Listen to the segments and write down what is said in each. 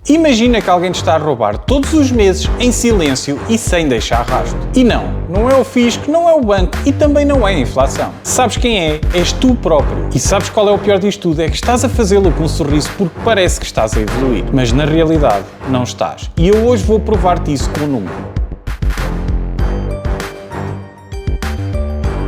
Imagina que alguém te está a roubar todos os meses em silêncio e sem deixar rastro. E não é o fisco, não é o banco e também não é a inflação. Sabes quem é? És tu próprio. E sabes qual é o pior disto tudo? É que estás a fazê-lo com um sorriso porque parece que estás a evoluir. Mas na realidade não estás. E eu hoje vou provar-te isso com um número.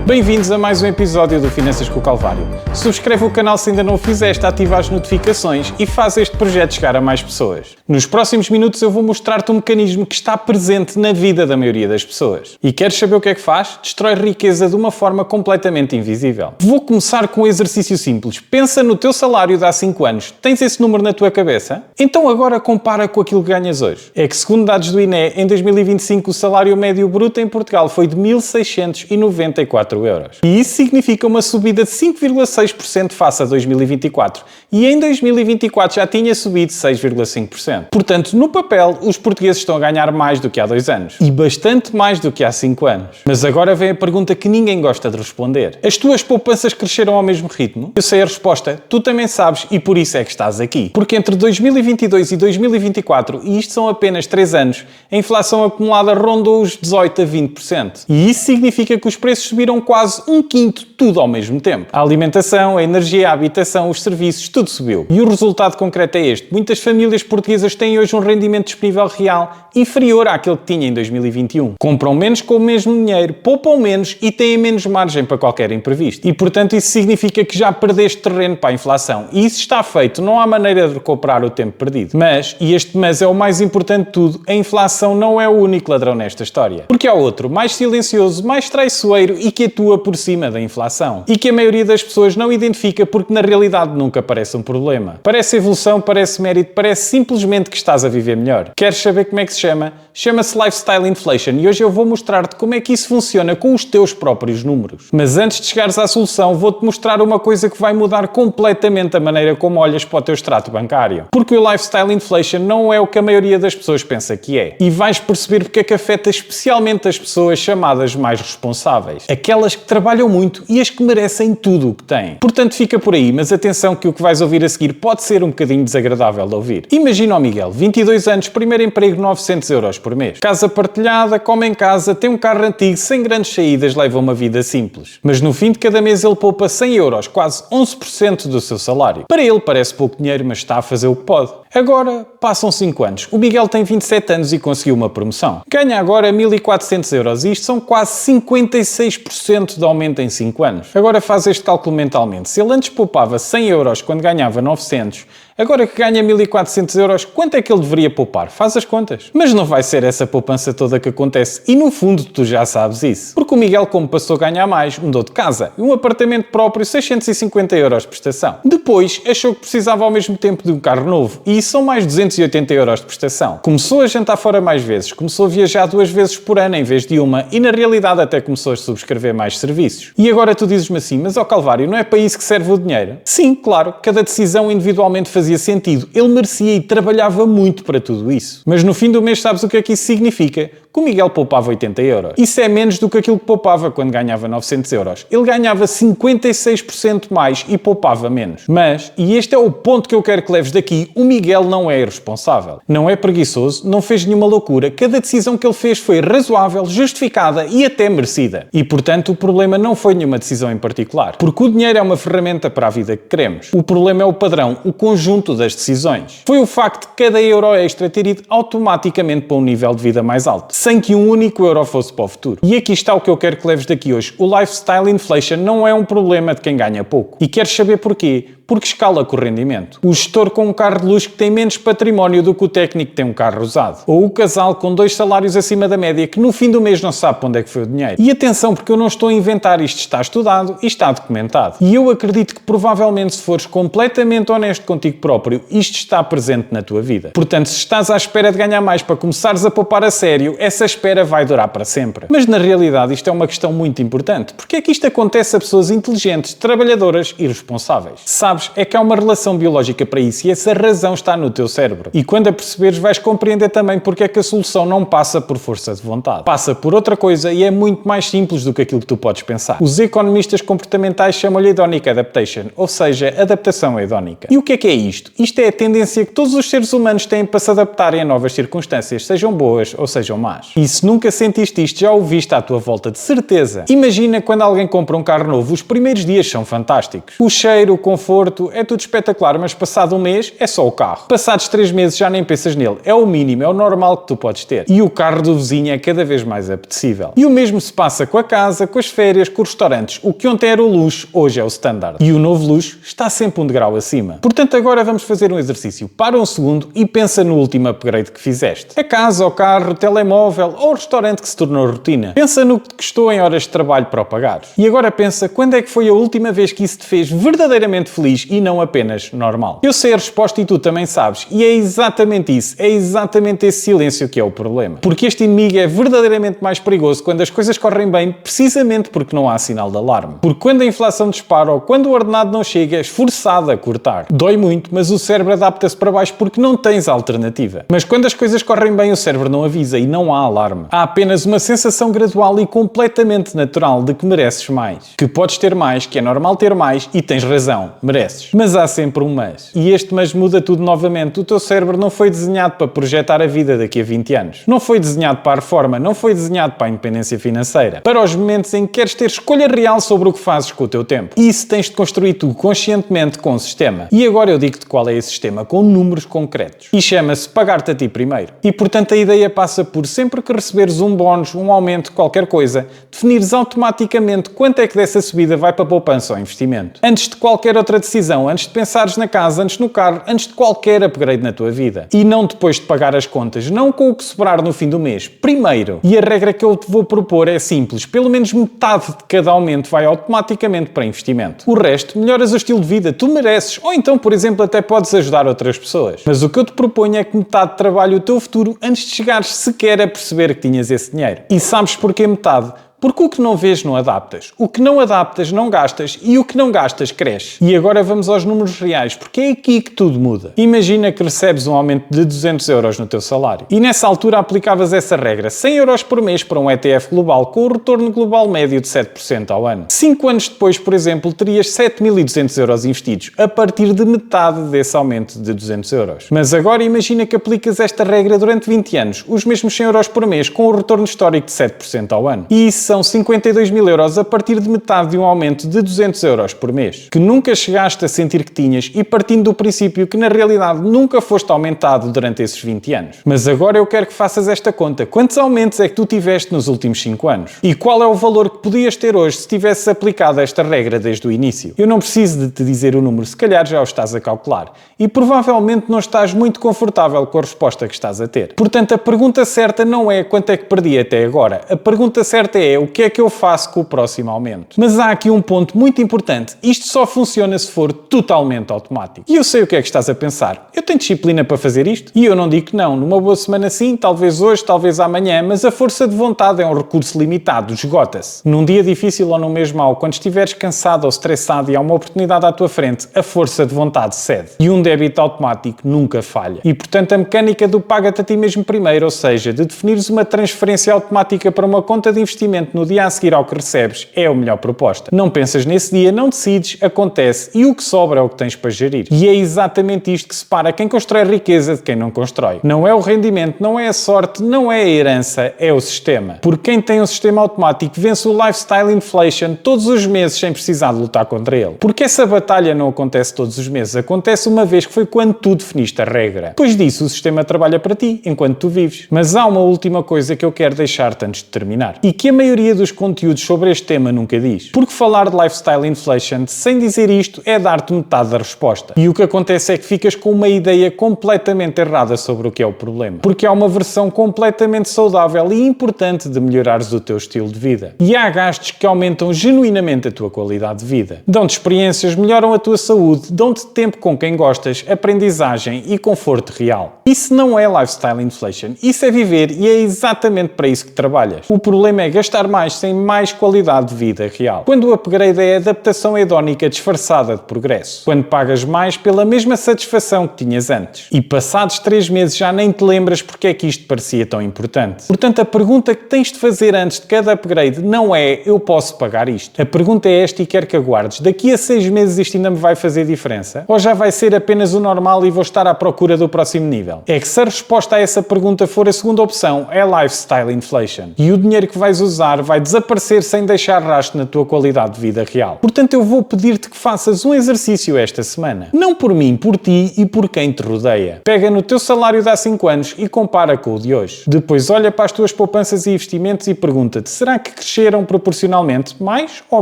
Bem-vindos a mais um episódio do Finanças com o Calvário. Subscreve o canal se ainda não o fizeste, ativa as notificações e faz este projeto chegar a mais pessoas. Nos próximos minutos eu vou mostrar-te um mecanismo que está presente na vida da maioria das pessoas. E queres saber o que é que faz? Destrói riqueza de uma forma completamente invisível. Vou começar com um exercício simples. Pensa no teu salário de há 5 anos. Tens esse número na tua cabeça? Então agora compara com aquilo que ganhas hoje. É que segundo dados do INE, em 2025 o salário médio bruto em Portugal foi de 1.694 euros. E isso significa uma subida de 5,6% face a 2024. E em 2024 já tinha subido 6,5%. Portanto, no papel, os portugueses estão a ganhar mais do que há 2 anos. E bastante mais do que há 5 anos. Mas agora vem a pergunta que ninguém gosta de responder. As tuas poupanças cresceram ao mesmo ritmo? Eu sei a resposta. Tu também sabes e por isso é que estás aqui. Porque entre 2022 e 2024, e isto são apenas 3 anos, a inflação acumulada rondou os 18% a 20%. E isso significa que os preços subiram quase 1/5 tudo ao mesmo tempo. A alimentação, a energia, a habitação, os serviços, tudo subiu. E o resultado concreto é este. Muitas famílias portuguesas têm hoje um rendimento disponível real inferior àquele que tinha em 2021. Compram menos com o mesmo dinheiro, poupam menos e têm menos margem para qualquer imprevisto. E, portanto, isso significa que já perdeste terreno para a inflação. E isso está feito. Não há maneira de recuperar o tempo perdido. Mas, e este mas é o mais importante de tudo, a inflação não é o único ladrão nesta história. Porque há outro, mais silencioso, mais traiçoeiro e que atua por cima da inflação. E que a maioria das pessoas não identifica porque na realidade nunca parece um problema. Parece evolução, parece mérito, parece simplesmente que estás a viver melhor. Queres saber como é que se chama? Chama-se Lifestyle Inflation e hoje eu vou mostrar-te como é que isso funciona com os teus próprios números. Mas antes de chegares à solução, vou-te mostrar uma coisa que vai mudar completamente a maneira como olhas para o teu extrato bancário. Porque o Lifestyle Inflation não é o que a maioria das pessoas pensa que é. E vais perceber porque é que afeta especialmente as pessoas chamadas mais responsáveis. Aquelas que trabalham muito e as que merecem tudo o que têm. Portanto, fica por aí, mas atenção que o que vais ouvir a seguir pode ser um bocadinho desagradável de ouvir. Imagina o Miguel, 22 anos, primeiro emprego, 900 euros por mês. Casa partilhada, come em casa, tem um carro antigo, sem grandes saídas, leva uma vida simples. Mas no fim de cada mês ele poupa 100 euros, quase 11% do seu salário. Para ele parece pouco dinheiro, mas está a fazer o que pode. Agora, passam 5 anos. O Miguel tem 27 anos e conseguiu uma promoção. Ganha agora 1.400 euros e isto são quase 56% de aumento em 5 anos. Agora faz este cálculo mentalmente. Se ele antes poupava 100 euros quando ganhava 900, agora que ganha 1.400 euros, quanto é que ele deveria poupar? Faz as contas. Mas não vai ser essa poupança toda que acontece e no fundo tu já sabes isso. Porque o Miguel, como passou a ganhar mais, mudou de casa. Um apartamento próprio, 650 euros de prestação. Depois, achou que precisava ao mesmo tempo de um carro novo e isso são mais 280 euros de prestação. Começou a jantar fora mais vezes, começou a viajar 2 vezes por ano em vez de uma e na realidade até começou a subscrever mais serviços. E agora tu dizes-me assim, mas ó Calvário, não é para isso que serve o dinheiro? Sim, claro, cada decisão individualmente fazia sentido. Ele merecia e trabalhava muito para tudo isso. Mas no fim do mês sabes o que é que isso significa? Que o Miguel poupava 80 euros. Isso é menos do que aquilo que poupava quando ganhava 900 euros. Ele ganhava 56% mais e poupava menos. Mas, e este é o ponto que eu quero que leves daqui, o Miguel não é irresponsável. Não é preguiçoso, não fez nenhuma loucura. Cada decisão que ele fez foi razoável, justificada e até merecida. E, portanto, o problema não foi nenhuma decisão em particular. Porque o dinheiro é uma ferramenta para a vida que queremos. O problema é o padrão, o conjunto das decisões. Foi o facto de cada euro extra ter ido automaticamente para um nível de vida mais alto, sem que um único euro fosse para o futuro. E aqui está o que eu quero que leves daqui hoje. O Lifestyle Inflation não é um problema de quem ganha pouco. E queres saber porquê? Porque escala com o rendimento. O gestor com um carro de luxo que tem menos património do que o técnico que tem um carro usado. Ou o casal com 2 salários acima da média que no fim do mês não sabe para onde é que foi o dinheiro. E atenção, porque eu não estou a inventar, isto está estudado e está documentado. E eu acredito que provavelmente se fores completamente honesto contigo próprio, isto está presente na tua vida. Portanto, se estás à espera de ganhar mais para começares a poupar a sério, essa espera vai durar para sempre. Mas na realidade isto é uma questão muito importante. Porque é que isto acontece a pessoas inteligentes, trabalhadoras e responsáveis? Sabes sabes é que há uma relação biológica para isso e essa razão está no teu cérebro. E quando a perceberes, vais compreender também porque é que a solução não passa por força de vontade. Passa por outra coisa e é muito mais simples do que aquilo que tu podes pensar. Os economistas comportamentais chamam-lhe hedonic adaptation, ou seja, adaptação hedónica. E o que é isto? Isto é a tendência que todos os seres humanos têm para se adaptarem a novas circunstâncias, sejam boas ou sejam más. E se nunca sentiste isto, já ouviste à tua volta, de certeza. Imagina quando alguém compra um carro novo, os primeiros dias são fantásticos. O cheiro, o conforto, é tudo espetacular, mas passado um mês é só o carro. Passados 3 meses já nem pensas nele. É o mínimo, é o normal que tu podes ter. E o carro do vizinho é cada vez mais apetecível. E o mesmo se passa com a casa, com as férias, com os restaurantes. O que ontem era o luxo, hoje é o standard. E o novo luxo está sempre um degrau acima. Portanto, agora vamos fazer um exercício. Para um segundo e pensa no último upgrade que fizeste. A casa, o carro, o telemóvel ou o restaurante que se tornou rotina. Pensa no que te custou em horas de trabalho para o pagares. E agora pensa quando é que foi a última vez que isso te fez verdadeiramente feliz e não apenas normal. Eu sei a resposta e tu também sabes. E é exatamente isso. É exatamente esse silêncio que é o problema. Porque este inimigo é verdadeiramente mais perigoso quando as coisas correm bem, precisamente porque não há sinal de alarme. Porque quando a inflação dispara ou quando o ordenado não chega, és forçado a cortar. Dói muito, mas o cérebro adapta-se para baixo porque não tens alternativa. Mas quando as coisas correm bem, o cérebro não avisa e não há alarme. Há apenas uma sensação gradual e completamente natural de que mereces mais. Que podes ter mais, que é normal ter mais e tens razão, mereces. Mas há sempre um mas. E este mas muda tudo novamente. O teu cérebro não foi desenhado para projetar a vida daqui a 20 anos. Não foi desenhado para a reforma, não foi desenhado para a independência financeira. Para os momentos em que queres ter escolha real sobre o que fazes com o teu tempo. E isso tens de construir tu conscientemente com um sistema. E agora eu digo-te qual é esse sistema, com números concretos. E chama-se pagar-te a ti primeiro. E portanto a ideia passa por sempre que receberes um bónus, um aumento, qualquer coisa, definires automaticamente quanto é que dessa subida vai para a poupança ou investimento. Antes de qualquer outra decisão, antes de pensares na casa, antes no carro, antes de qualquer upgrade na tua vida. E não depois de pagar as contas, não com o que sobrar no fim do mês. Primeiro. E a regra que eu te vou propor é simples. Pelo menos metade de cada aumento vai automaticamente para investimento. O resto, melhoras o estilo de vida, tu mereces. Ou então, por exemplo, até podes ajudar outras pessoas. Mas o que eu te proponho é que metade trabalhe o teu futuro antes de chegares sequer a perceber que tinhas esse dinheiro. E sabes porquê metade? Porque o que não vês não adaptas, o que não adaptas não gastas e o que não gastas cresce. E agora vamos aos números reais, porque é aqui que tudo muda. Imagina que recebes um aumento de 200 euros no teu salário e nessa altura aplicavas essa regra, 100 euros por mês para um ETF global com o retorno global médio de 7% ao ano. 5 anos depois, por exemplo, terias 7.200 euros investidos, a partir de metade desse aumento de 200 euros. Mas agora imagina que aplicas esta regra durante 20 anos, os mesmos 100 euros por mês com o retorno histórico de 7% ao ano. E isso são 52.000 euros a partir de metade de um aumento de 200 euros por mês, que nunca chegaste a sentir que tinhas e partindo do princípio que na realidade nunca foste aumentado durante esses 20 anos. Mas agora eu quero que faças esta conta. Quantos aumentos é que tu tiveste nos últimos 5 anos? E qual é o valor que podias ter hoje se tivesses aplicado esta regra desde o início? Eu não preciso de te dizer o número, se calhar já o estás a calcular. E provavelmente não estás muito confortável com a resposta que estás a ter. Portanto, a pergunta certa não é quanto é que perdi até agora. A pergunta certa é o que é que eu faço com o próximo aumento. Mas há aqui um ponto muito importante. Isto só funciona se for totalmente automático. E eu sei o que é que estás a pensar. Eu tenho disciplina para fazer isto? E eu não digo que não. Numa boa semana sim, talvez hoje, talvez amanhã, mas a força de vontade é um recurso limitado, esgota-se. Num dia difícil ou num mês mau, quando estiveres cansado ou estressado e há uma oportunidade à tua frente, a força de vontade cede. E um débito automático nunca falha. E portanto a mecânica do paga-te a ti mesmo primeiro, ou seja, de definires uma transferência automática para uma conta de investimento no dia a seguir ao que recebes, é a melhor proposta. Não pensas nesse dia, não decides, acontece e o que sobra é o que tens para gerir. E é exatamente isto que separa quem constrói riqueza de quem não constrói. Não é o rendimento, não é a sorte, não é a herança, é o sistema. Porque quem tem um sistema automático vence o lifestyle inflation todos os meses sem precisar de lutar contra ele. Porque essa batalha não acontece todos os meses, acontece uma vez que foi quando tu definiste a regra. Depois disso, o sistema trabalha para ti, enquanto tu vives. Mas há uma última coisa que eu quero deixar-te antes de terminar. E que a maioria dos conteúdos sobre este tema nunca diz. Porque falar de lifestyle inflation sem dizer isto é dar-te metade da resposta. E o que acontece é que ficas com uma ideia completamente errada sobre o que é o problema. Porque há uma versão completamente saudável e importante de melhorares o teu estilo de vida. E há gastos que aumentam genuinamente a tua qualidade de vida. Dão-te experiências, melhoram a tua saúde, dão-te tempo com quem gostas, aprendizagem e conforto real. Isso não é lifestyle inflation. Isso é viver e é exatamente para isso que trabalhas. O problema é gastar mais sem mais qualidade de vida real. Quando o upgrade é adaptação hedónica disfarçada de progresso. Quando pagas mais pela mesma satisfação que tinhas antes. E passados 3 meses já nem te lembras porque é que isto parecia tão importante. Portanto, a pergunta que tens de fazer antes de cada upgrade não é eu posso pagar isto. A pergunta é esta e quero que aguardes. Daqui a 6 meses isto ainda me vai fazer diferença? Ou já vai ser apenas o normal e vou estar à procura do próximo nível? É que se a resposta a essa pergunta for a segunda opção, é lifestyle inflation. E o dinheiro que vais usar vai desaparecer sem deixar rastro na tua qualidade de vida real. Portanto, eu vou pedir-te que faças um exercício esta semana. Não por mim, por ti e por quem te rodeia. Pega no teu salário de há 5 anos e compara com o de hoje. Depois olha para as tuas poupanças e investimentos e pergunta-te, será que cresceram proporcionalmente mais ou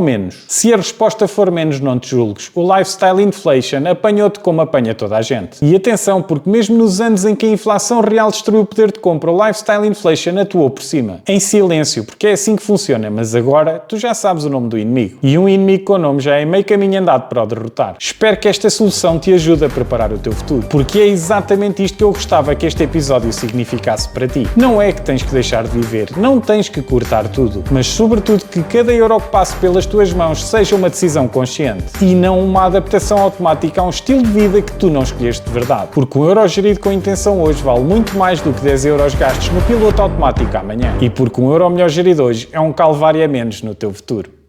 menos? Se a resposta for menos, não te julgues. O lifestyle inflation apanhou-te como apanha toda a gente. E atenção, porque mesmo nos anos em que a inflação real destruiu o poder de compra, o lifestyle inflation atuou por cima. Em silêncio, porque é assim que funciona, mas agora tu já sabes o nome do inimigo. E um inimigo com nome já é meio caminho andado para o derrotar. Espero que esta solução te ajude a preparar o teu futuro, porque é exatamente isto que eu gostava que este episódio significasse para ti. Não é que tens que deixar de viver, não tens que cortar tudo, mas sobretudo que cada euro que passe pelas tuas mãos seja uma decisão consciente e não uma adaptação automática a um estilo de vida que tu não escolheste de verdade. Porque um euro gerido com intenção hoje vale muito mais do que 10 euros gastos no piloto automático amanhã. E porque um euro melhor gerido hoje é um calvário a menos no teu futuro.